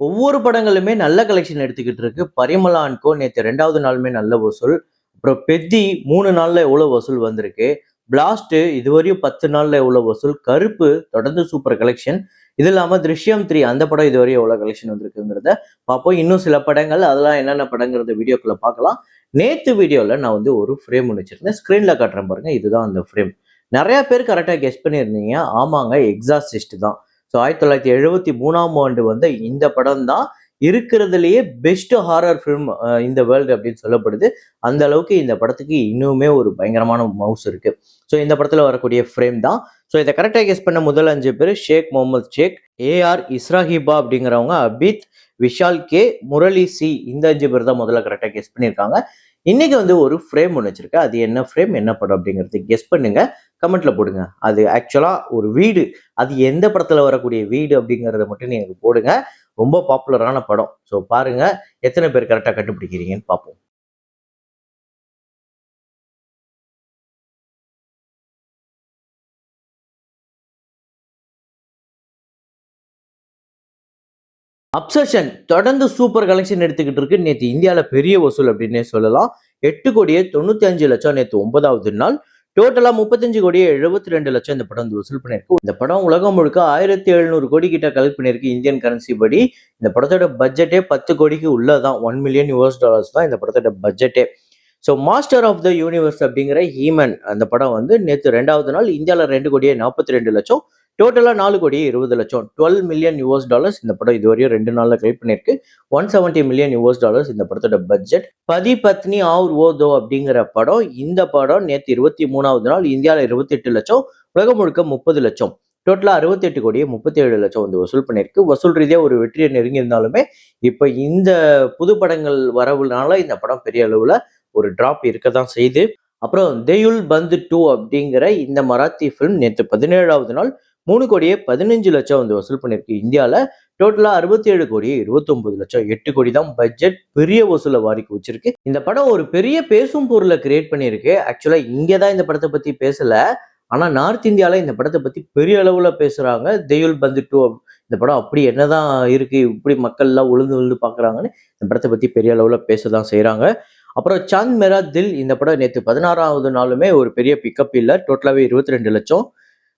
ஒவ்வொரு படங்களுமே நல்ல கலெக்ஷன் எடுத்துக்கிட்டு இருக்கு. பரிமளா அண்ட் கோ நேத்து 2வது நாளுமே நல்ல வசூல். அப்புறம் பெத்தி 3 நாள்ல எவ்வளோ வசூல் வந்திருக்கு. பிளாஸ்ட் இதுவரையும் 10 நாள்ல எவ்வளோ வசூல். கருப்பு தொடர்ந்து சூப்பர் கலெக்ஷன். இது இல்லாம திருஷ்யம் 3 அந்த படம் இதுவரையும் எவ்வளோ கலெக்ஷன் வந்திருக்குங்கிறத பார்ப்போம். இன்னும் சில படங்கள் அதெல்லாம் என்னென்ன படங்கிறத வீடியோக்குள்ள பார்க்கலாம். நேத்து வீடியோல நான் வந்து ஒரு ஃப்ரேம் ஒண்ணு வச்சிருந்தேன். ஸ்க்ரீன்ல காட்டுறேன் பாருங்க. இதுதான் அந்த ஃப்ரேம். நெறைய பேர் கரெக்ட்டா கெஸ் பண்ணியிருந்தீங்க. ஆமாங்க, எக்ஸார்சிஸ்ட் தான். ஸோ 1973ஆம் ஆண்டு வந்த இந்த படம் தான் இருக்கிறதுலயே பெஸ்ட் ஹாரர் ஃபிலிம் இந்த வேர்ல்டு அப்படின்னு சொல்லப்படுது. அந்த அளவுக்கு இந்த படத்துக்கு இன்னுமே ஒரு பயங்கரமான மவுஸ் இருக்கு. ஸோ இந்த படத்துல வரக்கூடிய ஃப்ரேம் தான். ஸோ இதை கரெக்டாக கெஸ் பண்ண முதல் 5 பேர் ஷேக் முகமது ஷேக், ஏஆர் இஸ்ராஹிபா அப்படிங்கிறவங்க, அபித், விஷால் கே, முரளி சி, இந்த 5 பேர் தான் முதல்ல கரெக்டாக கெஸ் பண்ணியிருக்காங்க. இன்னைக்கு வந்து ஒரு ஃப்ரேம் ஒன்று வச்சிருக்கேன். அது என்ன ஃப்ரேம், என்ன படம் அப்படிங்கிறது கெஸ் பண்ணுங்க. கமெண்ட்ல போடுங்க. அது ஆக்சுவலா ஒரு வீடு. அது எந்த படத்துல வரக்கூடிய வீடு அப்படிங்கிறத மட்டும் நீங்க போடுங்க. ரொம்ப பாப்புலரான படம். ஸோ பாருங்க எத்தனை பேர் கரெக்டா கண்டுபிடிக்கிறீங்கன்னு பார்ப்போம். அப்சஷன் தொடர்ந்து சூப்பர் கலெக்ஷன் எடுத்துக்கிட்டு இருக்கு. நேற்று இந்தியாவில் பெரிய வசூல் அப்படின்னே சொல்லலாம். 8,95,00,000 நேற்று 9வது நாள். டோட்டலா 35,72,00,000 இந்த படம் வந்து வசூல் பண்ணியிருக்கு. இந்த படம் உலகம் முழுக்க 1,700 கோடி கிட்ட கலெக்ட் பண்ணியிருக்கு இந்தியன் கரன்சி படி. இந்த படத்தோட பட்ஜெட்டே 10 கோடிக்கு உள்ளதான். $1 மில்லியன் தான் இந்த படத்தோட பட்ஜெட்டே. So master of the universe அப்படிங்கிற ஹீமன் அந்த படம் வந்து நேற்று 2வது நாள் இந்தியாவில் 2,42,00,000, டோட்டலாக 4,20,00,000, $12 மில்லியன் இந்த படம் இதுவரையும் 2 நாளில் கலெக்ட் பண்ணியிருக்கு. $170 மில்லியன் இந்த படத்தோட பட்ஜெட். பதி பத்னி ஆர் ஓ தோ அப்படிங்கிற படம், இந்த படம் நேற்று 23வது நாள் இந்தியாவில் 28 லட்சம், உலகம் முழுக்க 30 லட்சம், டோட்டலாக 68 கோடியே 37 லட்சம் வந்து வசூல் பண்ணியிருக்கு. வசூல் ரீதியாக ஒரு வெற்றியை நெருங்கி இருந்தாலுமே இப்போ இந்த புது படங்கள் வரவுனால இந்த படம் பெரிய அளவில் ஒரு டிராப் இருக்க தான் செய்யுது. அப்புறம் தெயுல் பந்து 2 அப்படிங்கிற இந்த மராத்தி ஃபிலிம் நேற்று 17வது நாள் 3 கோடியே 15 லட்சம் வந்து வசூல் பண்ணியிருக்கு இந்தியாவில். டோட்டலா 67 கோடியே 29 லட்சம், 8 கோடி தான் பட்ஜெட். பெரிய வசூலை வாரி குவிச்சிருக்கு. இந்த படம் ஒரு பெரிய பேசும் பொருளை கிரியேட் பண்ணியிருக்கு. ஆக்சுவலா இங்கே தான் இந்த படத்தை பத்தி பேசல. ஆனா நார்த் இந்தியாவில் இந்த படத்தை பத்தி பெரிய அளவுல பேசுறாங்க. தெயுல் பந்து 2 இந்த படம் அப்படி என்னதான் இருக்கு, இப்படி மக்கள் எல்லாம் உழுந்து விழுந்து பாக்குறாங்கன்னு இந்த படத்தை பத்தி பெரிய அளவுல பேசதான் செய்யறாங்க. அப்புறம் சாந்த் மேரா தில் இந்த படம் நேற்று 16வது நாளுமே ஒரு பெரிய பிக்கப் இல்லை. டோட்டலாவே 22 லட்சம்,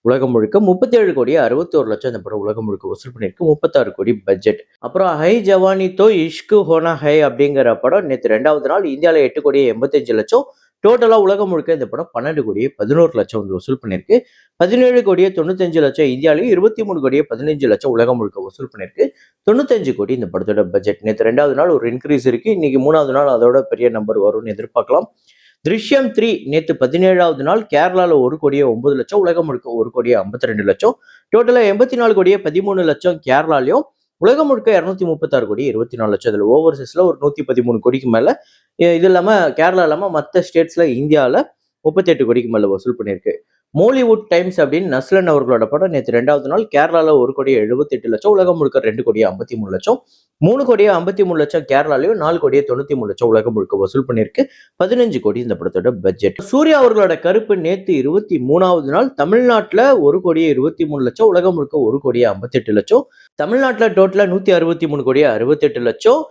உலகம் முழுக்க 37 கோடியே 61 லட்சம் இந்த படம் உலகம் முழுக்க வசூல் பண்ணியிருக்கு. 36 கோடி பட்ஜெட். அப்புறம் ஹை ஜவானி தோ இஷ்கு ஹோனா ஹை அப்படிங்கிற படம் நேற்று 2வது நாள் இந்தியாவில் 8 கோடியே 85 லட்சம், டோட்டலா உலகம் முழுக்க இந்த படம் 12 கோடியே 11 லட்சம் வந்து வசூல் பண்ணியிருக்கு. 17 கோடியே 95 லட்சம் இந்தியாவிலையும், 23 கோடியே 15 லட்சம் உலகம் முழுக்க வசூல் பண்ணியிருக்கு. 95 கோடி இந்த படத்தோட பட்ஜெட். நேற்று 2வது நாள் ஒரு இன்க்ரீஸ் இருக்கு. இன்னைக்கு 3வது நாள் அதோட பெரிய நம்பர் வரும்னு எதிர்பார்க்கலாம். திருஷ்யம் 3 நேற்று 17வது நாள் கேரளாவில் 1 கோடியே 9 லட்சம், உலகம் முழுக்க 1 கோடியே 52 லட்சம், டோட்டலா 84 கோடியே 13 லட்சம் கேரளாலையும், உலகம் முழுக்க 236 கோடி 24 லட்சம். இதில் ஓவர்சீஸ்ல ஒரு 113 கோடிக்கு மேல. இது இல்லாம கேரளா இல்லாம மற்ற ஸ்டேட்ஸ்ல இந்தியாவில் 38 கோடிக்கு மேல வசூல் பண்ணியிருக்கு. மோலிவுட் டைம்ஸ் அப்படின்னு நஸ்லன் அவர்களோட படம் நேற்று 2வது நாள் கேரளாவில் 1 கோடியே 78 லட்சம், உலகம் முழுக்க 2 கோடியே 53 லட்சம், 3 கோடியே 53 லட்சம் கேரளாலையும், 4 கோடியே 93 லட்சம் உலகம் முழுக்க வசூல் பண்ணியிருக்கு. 15 கோடி இந்த படத்தோட பட்ஜெட். சூர்யா அவர்களோட கருப்பு நேற்று 23வது நாள் தமிழ்நாட்டில் 1 கோடியே 23 லட்சம், உலகம் முழுக்க 1 கோடியே 58 லட்சம், தமிழ்நாட்டில் டோட்டலா 163 கோடியே 68 லட்சம்.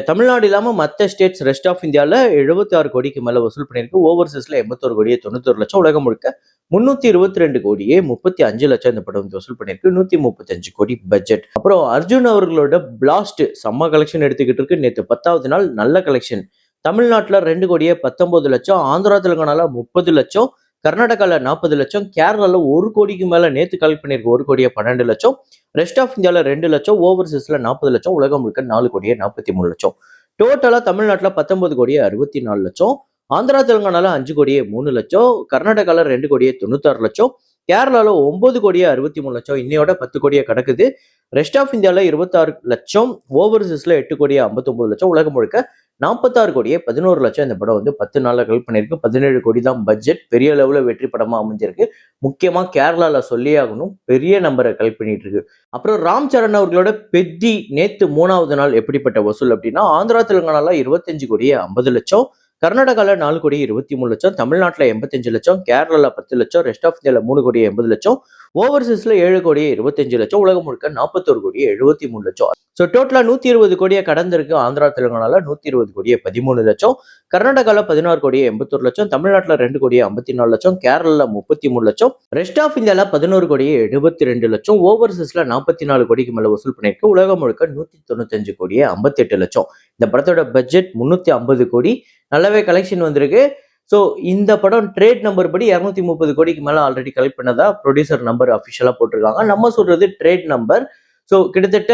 தமிழ்நாடு இல்லாம மற்ற ஸ்டேட்ஸ் ரெஸ்ட் ஆஃப் இந்தியாவில் 76 கோடிக்கு மேல வசூல் பண்ணியிருக்கு. ஓவர்சீஸ்ல 81 கோடியே 91 லட்சம், உலகம் முழுக்க 322 கோடியே 35 லட்சம் இந்த படம் வந்து வசூல் பண்ணியிருக்கு. 135 கோடி பட்ஜெட். அப்புறம் அர்ஜுன் அவர்களோட பிளாஸ்ட் செம்ம கலெக்ஷன் எடுத்துக்கிட்டு இருக்கு. நேற்று 10வது நாள் நல்ல கலெக்ஷன். தமிழ்நாட்டில் 2 கோடியே 19 லட்சம், ஆந்திரா தெலுங்கானால 30 லட்சம், கர்நாடகாவில் 40 லட்சம், கேரளாவில் 1 கோடிக்கு மேல நேற்று கலெக்ட் பண்ணியிருக்கு. 1 கோடியே 12 லட்சம், ரெஸ்ட் ஆஃப் இந்தியாவில் 2 லட்சம், ஓவர்சீஸ்ல 40 லட்சம், உலகம் முழுக்க 4 கோடியே 43 லட்சம். டோட்டலா தமிழ்நாட்டில் 19 கோடியே 64 லட்சம், ஆந்திரா தெலுங்கானால 5 கோடியே 3 லட்சம், கர்நாடகாவில் 2 கோடியே 96 லட்சம், கேரளாவில் 9 கோடியே 63 லட்சம், இன்னையோட 10 கோடியே கிடக்குது. ரெஸ்ட் ஆஃப் இந்தியாவில் 26 லட்சம், ஓவர்சீஸ்ல 8 கோடியே 59 லட்சம், உலகம் முழுக்க 46 கோடியே 11 லட்சம் இந்த படம் வந்து 10 நாள்ல கலெக்ட் பண்ணியிருக்கு. 17 கோடி தான் பட்ஜெட். பெரிய லெவலில் வெற்றி படமா அமைஞ்சிருக்கு. முக்கியமா கேரளால சொல்லியே ஆகணும், பெரிய நம்பரை கலெக்ட் பண்ணிட்டு இருக்கு. அப்புறம் ராம் சரண் அவர்களோட பெத்தி நேத்து 3வது நாள் எப்படிப்பட்ட வசூல் அப்படின்னா, ஆந்திரா தெலுங்கானால 25 கோடியே 50 லட்சம், கர்நாடகாவில் 4 கோடி 23 லட்சம், தமிழ்நாட்டில் 85 லட்சம், கேரளாவில் 10 லட்சம், ரெஸ்ட் ஆஃப் இந்தியாவில் 3 கோடி 80 லட்சம், ஓவர்சீஸ்ல 7 கோடி 25 லட்சம், உலகம் முழுக்க 41 கோடி 73 லட்சம். ஸோ டோட்டலாக 120 கோடியை கடந்திருக்கு. ஆந்திரா தெலுங்கானால 120 கோடியே 13 லட்சம், கர்நாடகாவில் 16 கோடியே 81 லட்சம், தமிழ்நாட்டில் 2 கோடியே 54 லட்சம், கேரளாவில் 33 லட்சம், ரெஸ்ட் ஆஃப் இந்தியாவில் 11 கோடியே 72 லட்சம், ஓவர்சீஸ்ல 44 கோடிக்கு மேலே வசூல் பண்ணியிருக்கு. உலகம் முழுக்க 195 கோடியே 58 லட்சம். இந்த படத்தோட பட்ஜெட் 350 கோடி. நல்லாவே கலெக்ஷன் வந்திருக்கு. ஸோ இந்த படம் ட்ரேட் நம்பர் படி 230 கோடிக்கு மேலே ஆல்ரெடி கலெக்ட் பண்ணதா ப்ரொடியூசர் நம்பர் அஃபிஷியலாக போட்டிருக்காங்க. நம்ம சொல்றது ட்ரேட் நம்பர். ஸோ கிட்டத்தட்ட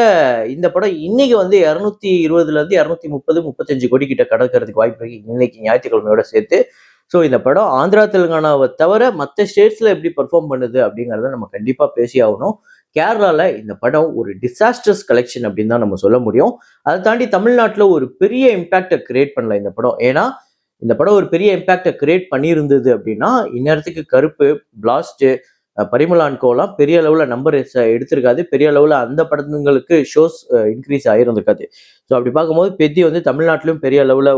இந்த படம் இன்னைக்கு வந்து 220லேருந்து 230 35 கோடி கிட்ட கடக்கிறதுக்கு வாய்ப்பு இருக்கு, இன்னைக்கு ஞாயிற்றுக்கிழமையோட சேர்த்து. ஸோ இந்த படம் ஆந்திரா தெலுங்கானாவை தவிர மற்ற ஸ்டேட்ஸ்ல எப்படி பர்ஃபார்ம் பண்ணுது அப்படிங்கிறத நம்ம கண்டிப்பாக பேசி ஆகணும். கேரளால இந்த படம் ஒரு டிசாஸ்டர்ஸ் கலெக்ஷன் அப்படின்னு தான் நம்ம சொல்ல முடியும். அதை தாண்டி தமிழ்நாட்டில் ஒரு பெரிய இம்பாக்டை கிரியேட் பண்ணல இந்த படம். ஏன்னா இந்த படம் ஒரு பெரிய இம்பாக்டை கிரியேட் பண்ணியிருந்தது அப்படின்னா இந்நேரத்துக்கு கருப்பு, பிளாஸ்ட், பரிமளா அண்ட் கோலாம் பெரிய அளவில் நம்பர் எடுத்திருக்காது. பெரிய அளவில் அந்த படங்களுக்கு ஷோஸ் இன்க்ரீஸ் ஆகிருந்திருக்காது. ஸோ அப்படி பார்க்கும்போது பெத்தி வந்து தமிழ்நாட்டிலும் பெரிய அளவில்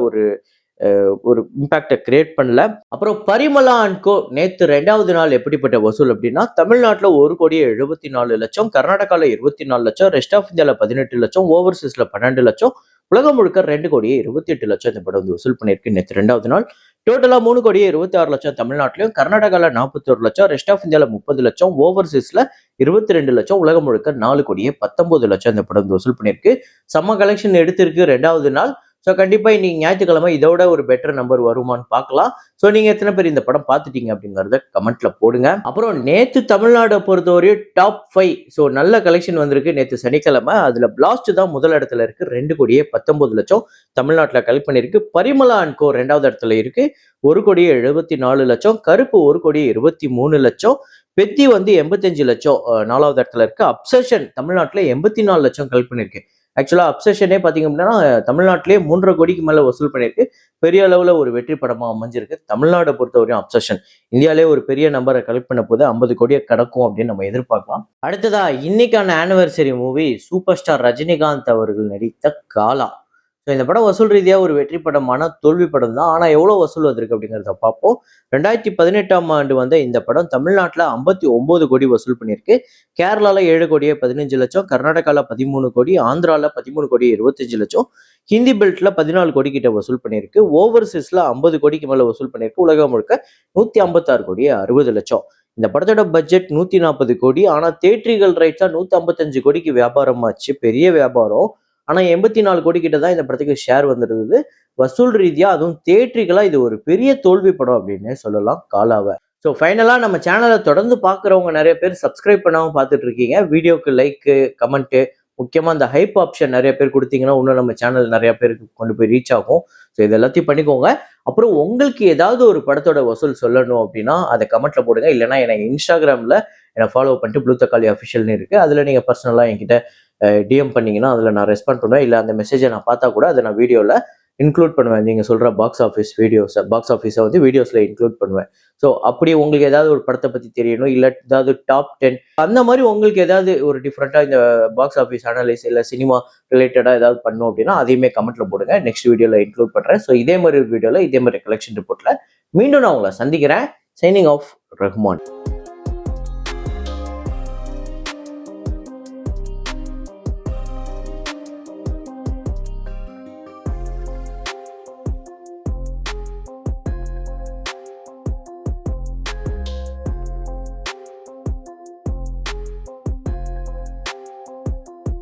ஒரு இம்பாக்டை கிரியேட் பண்ணல. அப்புறம் பரிமளா அண்ட் கோ நேற்று 2வது நாள் எப்படிப்பட்ட வசூல் அப்படின்னா தமிழ்நாட்டில் 1 கோடியே 74 லட்சம், கர்நாடகாவில் 24 லட்சம், ரெஸ்ட் ஆஃப் இந்தியாவில் 18 லட்சம், ஓவர்சீஸ்ல 12 லட்சம், உலகம் முழுக்க 2 கோடியே 28 லட்சம் இந்த படம் வந்து வசூல் பண்ணியிருக்கு நேற்று 2வது நாள். டோட்டலா 3 கோடியே 26 லட்சம் தமிழ்நாட்டிலும், கர்நாடகாவில் 41 லட்சம், ரெஸ்ட் ஆஃப் இந்தியாவில் 30 லட்சம், ஓவர்சீஸ்ல 22 லட்சம், உலகம் முழுக்க 4 கோடியே 19 லட்சம் இந்த படம் வந்து வசூல் பண்ணியிருக்கு. செம்ம கலெக்ஷன் எடுத்திருக்கு 2வது நாள். ஸோ கண்டிப்பாக இன்னைக்கு ஞாயிற்றுக்கிழமை இதோட ஒரு பெட்டர் நம்பர் வருமானு பார்க்கலாம். ஸோ நீங்கள் எத்தனை பேர் இந்த படம் பார்த்துட்டீங்க அப்படிங்கிறத கமெண்ட்ல போடுங்க. அப்புறம் நேற்று தமிழ்நாடை பொறுத்தவரையும் டாப் 5 ஸோ நல்ல கலெக்ஷன் வந்திருக்கு நேற்று சனிக்கிழமை. அதில் பிளாஸ்ட் தான் முதல் இடத்துல இருக்கு, 2 கோடியே 19 லட்சம் தமிழ்நாட்டில் கலெக்ட் பண்ணியிருக்கு. பரிமளா அண்ட் கோ 2வது இடத்துல இருக்கு, 1 கோடியே 74 லட்சம், கருப்பு 1 கோடியே 23 லட்சம், பெத்தி வந்து 85 லட்சம் 4வது இடத்துல இருக்கு. அப்சஷன் தமிழ்நாட்டில் 84 லட்சம் கலெக்ட் பண்ணியிருக்கு. ஆக்சுவலாக அப்சஷனே பார்த்தீங்க அப்படின்னா தமிழ்நாட்டிலே 3.5 கோடிக்கு மேலே வசூல் பண்ணியிருக்கு. பெரிய அளவில் ஒரு வெற்றி படமாக அமைஞ்சிருக்கு. தமிழ்நாடை பொறுத்தவரையும் அப்சஷன் இந்தியாவிலே ஒரு பெரிய நம்பரை கலெக்ட் பண்ண போது 50 கோடியை கடக்கும் அப்படின்னு நம்ம எதிர்பார்க்கலாம். அடுத்ததா இன்னைக்கான anniversary movie super star Rajinikanth அவர்கள் நடித்த காலா. ஸோ இந்த படம் வசூல் ரீதியாக ஒரு வெற்றி படமான தோல்வி படம் தான். ஆனால் எவ்வளோ வசூல் வந்திருக்கு அப்படிங்கிறத பார்ப்போம். 2018ஆம் ஆண்டு வந்த இந்த படம் தமிழ்நாட்டில் 59 கோடி வசூல் பண்ணியிருக்கு. கேரளாவில் 7 கோடியே 15 லட்சம், கர்நாடகாவில் 13 கோடி, ஆந்திராவில் 13 கோடியே 25 லட்சம், ஹிந்தி பெல்ட்ல 14 கோடி கிட்ட வசூல் பண்ணியிருக்கு. ஓவர்சீஸ்ல 50 கோடிக்கு மேலே வசூல் பண்ணியிருக்கு. உலகம் முழுக்க 156 கோடியே 60 லட்சம். இந்த படத்தோட பட்ஜெட் 140 கோடி. ஆனால் தேட்ரிகள் ரைட்ஸா 155 கோடிக்கு வியாபாரம் ஆச்சு, பெரிய வியாபாரம். ஆனால் 84 கோடி கிட்ட தான் இந்த படத்துக்கு ஷேர் வந்துருந்தது. வசூல் ரீதியாக அதுவும் தேட்ரிகளா இது ஒரு பெரிய தோல்வி படம் அப்படின்னே சொல்லலாம் காலாவை. ஸோ ஃபைனலாக நம்ம சேனலை தொடர்ந்து பார்க்குறவங்க நிறைய பேர் சப்ஸ்கிரைப் பண்ணாமல் பார்த்துட்டு இருக்கீங்க. வீடியோக்கு லைக்கு, கமெண்ட்டு, முக்கியமாக அந்த ஹைப் ஆப்ஷன் நிறைய பேர் கொடுத்தீங்கன்னா இன்னும் நம்ம சேனல் நிறைய பேருக்கு கொண்டு போய் ரீச் ஆகும். ஸோ இது எல்லாத்தையும் பண்ணிக்கோங்க. அப்புறம் உங்களுக்கு ஏதாவது ஒரு படத்தோட வசூல் சொல்லணும் அப்படின்னா அதை கமெண்ட்ல போடுங்க. இல்லைனா எனக்கு இன்ஸ்டாகிராமில் என்னை ஃபாலோ பண்ணிட்டு ப்ளூ தக்காளி அஃபிஷியல்னு இருக்குது, அதில் நீங்கள் பர்சனலாக என்கிட்ட டிஎம் பண்ணீங்கன்னா அதில் நான் ரெஸ்பாண்ட் பண்ணுவேன். இல்லை அந்த மெசேஜை நான் பார்த்தா கூட அதை நான் வீடியோவில் இன்க்ளூட் பண்ணுவேன். நீங்கள் சொல்கிற பாக்ஸ் ஆஃபீஸை வந்து வீடியோஸில் இன்க்ளூட் பண்ணுவேன். ஸோ அப்படி உங்களுக்கு ஏதாவது ஒரு படத்தை பற்றி தெரியணும், இல்லை ஏதாவது டாப் 10 அந்த மாதிரி உங்களுக்கு ஏதாவது ஒரு டிஃப்ரெண்ட்டாக இந்த பாக்ஸ் ஆஃபீஸ் அனலைஸ் இல்லை சினிமா ரிலேட்டடாக ஏதாவது பண்ணும் அப்படின்னா அதையுமே கமெண்ட்ல போடுங்க. நெக்ஸ்ட் வீடியோவில் இன்க்ளூட் பண்ணுறேன். ஸோ இதே மாதிரி ஒரு வீடியோவில் இதே மாதிரி கலெக்ஷன் ரிப்போர்ட்டில் மீண்டும் நான் உங்களை சந்திக்கிறேன். Signing off Rahman.